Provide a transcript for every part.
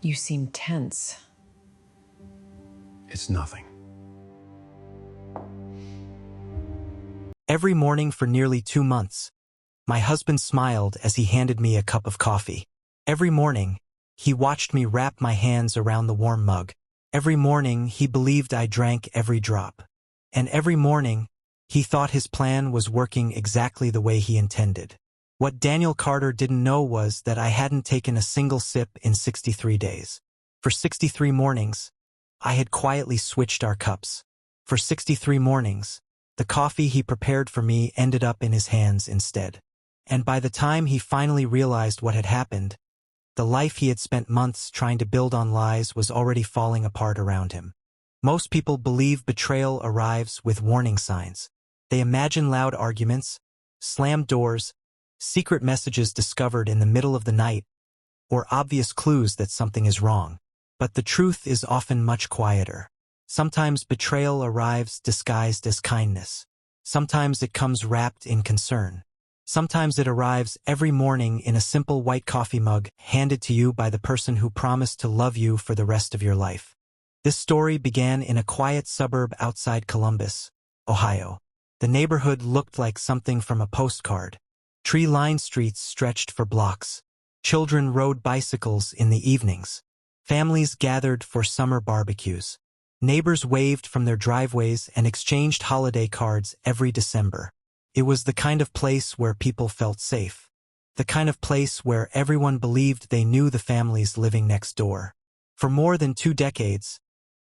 You seem tense. It's nothing. Every morning for nearly 2 months, my husband smiled as he handed me a cup of coffee. Every morning, he watched me wrap my hands around the warm mug. Every morning, he believed I drank every drop. And every morning, he thought his plan was working exactly the way he intended. What Daniel Carter didn't know was that I hadn't taken a single sip in 63 days. For 63 mornings, I had quietly switched our cups. For 63 mornings, the coffee he prepared for me ended up in his hands instead. And by the time he finally realized what had happened, the life he had spent months trying to build on lies was already falling apart around him. Most people believe betrayal arrives with warning signs. They imagine loud arguments, slammed doors, secret messages discovered in the middle of the night, or obvious clues that something is wrong. But the truth is often much quieter. Sometimes betrayal arrives disguised as kindness. Sometimes it comes wrapped in concern. Sometimes it arrives every morning in a simple white coffee mug handed to you by the person who promised to love you for the rest of your life. This story began in a quiet suburb outside Columbus, Ohio. The neighborhood looked like something from a postcard. Tree-lined streets stretched for blocks. Children rode bicycles in the evenings. Families gathered for summer barbecues. Neighbors waved from their driveways and exchanged holiday cards every December. It was the kind of place where people felt safe. The kind of place where everyone believed they knew the families living next door. For more than 2 decades,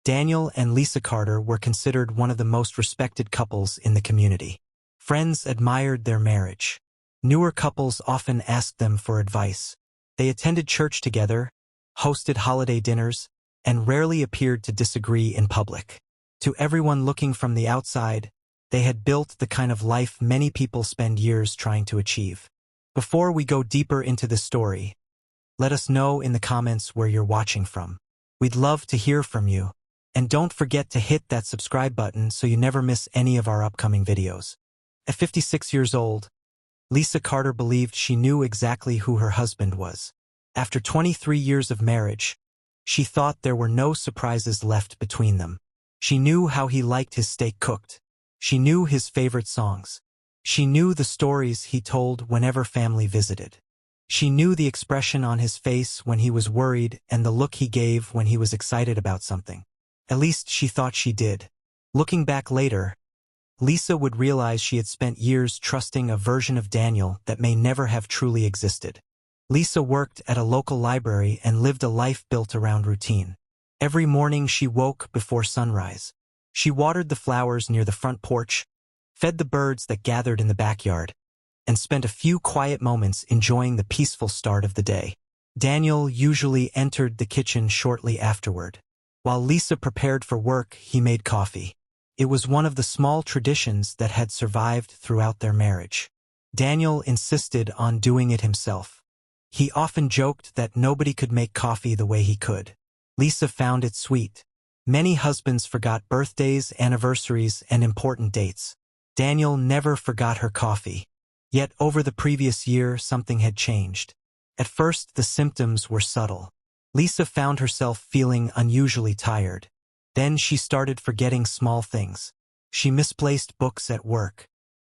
Daniel and Lisa Carter were considered one of the most respected couples in the community. Friends admired their marriage. Newer couples often asked them for advice. They attended church together, hosted holiday dinners, and rarely appeared to disagree in public. To everyone looking from the outside, they had built the kind of life many people spend years trying to achieve. Before we go deeper into the story, let us know in the comments where you're watching from. We'd love to hear from you. And don't forget to hit that subscribe button so you never miss any of our upcoming videos. At 56 years old, Lisa Carter believed she knew exactly who her husband was. After 23 years of marriage, she thought there were no surprises left between them. She knew how he liked his steak cooked. She knew his favorite songs. She knew the stories he told whenever family visited. She knew the expression on his face when he was worried and the look he gave when he was excited about something. At least she thought she did. Looking back later, Lisa would realize she had spent years trusting a version of Daniel that may never have truly existed. Lisa worked at a local library and lived a life built around routine. Every morning she woke before sunrise. She watered the flowers near the front porch, fed the birds that gathered in the backyard, and spent a few quiet moments enjoying the peaceful start of the day. Daniel usually entered the kitchen shortly afterward. While Lisa prepared for work, he made coffee. It was one of the small traditions that had survived throughout their marriage. Daniel insisted on doing it himself. He often joked that nobody could make coffee the way he could. Lisa found it sweet. Many husbands forgot birthdays, anniversaries, and important dates. Daniel never forgot her coffee. Yet over the previous year, something had changed. At first, the symptoms were subtle. Lisa found herself feeling unusually tired. Then she started forgetting small things. She misplaced books at work.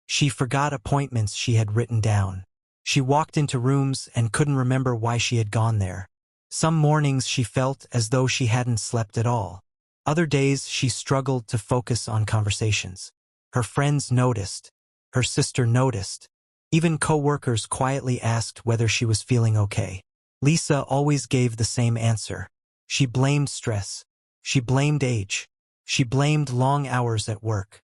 She forgot appointments she had written down. She walked into rooms and couldn't remember why she had gone there. Some mornings she felt as though she hadn't slept at all. Other days she struggled to focus on conversations. Her friends noticed. Her sister noticed. Even co-workers quietly asked whether she was feeling okay. Lisa always gave the same answer. She blamed stress. She blamed age. She blamed long hours at work.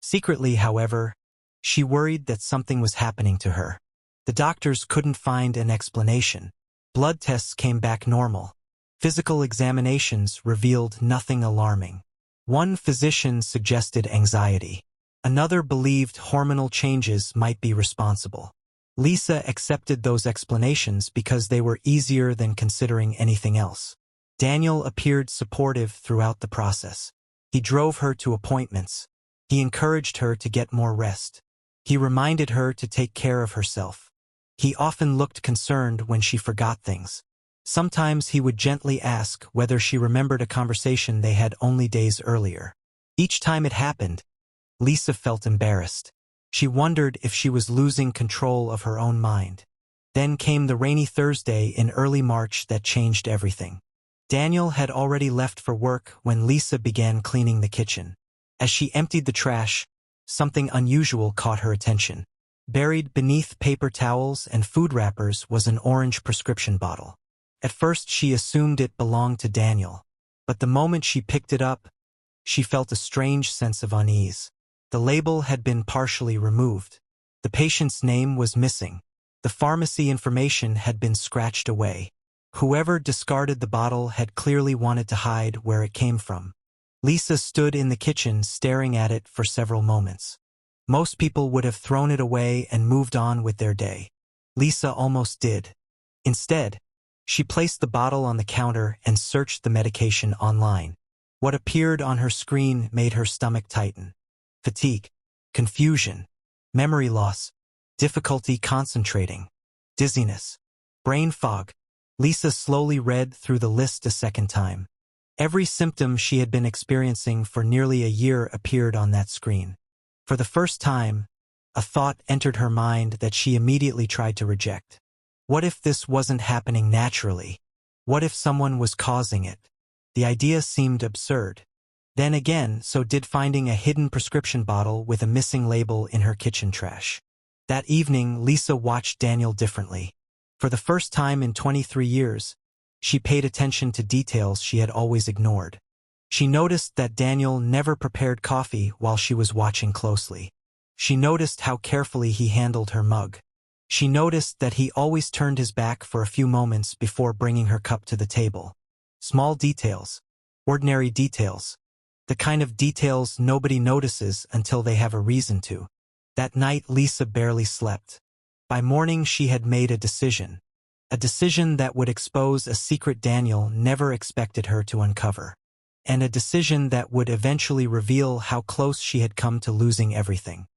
Secretly, however, she worried that something was happening to her. The doctors couldn't find an explanation. Blood tests came back normal. Physical examinations revealed nothing alarming. One physician suggested anxiety. Another believed hormonal changes might be responsible. Lisa accepted those explanations because they were easier than considering anything else. Daniel appeared supportive throughout the process. He drove her to appointments. He encouraged her to get more rest. He reminded her to take care of herself. He often looked concerned when she forgot things. Sometimes he would gently ask whether she remembered a conversation they had only days earlier. Each time it happened, Lisa felt embarrassed. She wondered if she was losing control of her own mind. Then came the rainy Thursday in early March that changed everything. Daniel had already left for work when Lisa began cleaning the kitchen. As she emptied the trash, something unusual caught her attention. Buried beneath paper towels and food wrappers was an orange prescription bottle. At first she assumed it belonged to Daniel, but the moment she picked it up, she felt a strange sense of unease. The label had been partially removed. The patient's name was missing. The pharmacy information had been scratched away. Whoever discarded the bottle had clearly wanted to hide where it came from. Lisa stood in the kitchen staring at it for several moments. Most people would have thrown it away and moved on with their day. Lisa almost did. Instead, she placed the bottle on the counter and searched the medication online. What appeared on her screen made her stomach tighten. Fatigue, confusion, memory loss, difficulty concentrating, dizziness, brain fog. Lisa slowly read through the list a second time. Every symptom she had been experiencing for nearly a year appeared on that screen. For the first time, a thought entered her mind that she immediately tried to reject. What if this wasn't happening naturally? What if someone was causing it? The idea seemed absurd. Then again, so did finding a hidden prescription bottle with a missing label in her kitchen trash. That evening, Lisa watched Daniel differently. For the first time in 23 years, she paid attention to details she had always ignored. She noticed that Daniel never prepared coffee while she was watching closely. She noticed how carefully he handled her mug. She noticed that he always turned his back for a few moments before bringing her cup to the table. Small details, ordinary details, the kind of details nobody notices until they have a reason to. That night, Lisa barely slept. By morning, she had made a decision that would expose a secret Daniel never expected her to uncover, and a decision that would eventually reveal how close she had come to losing everything.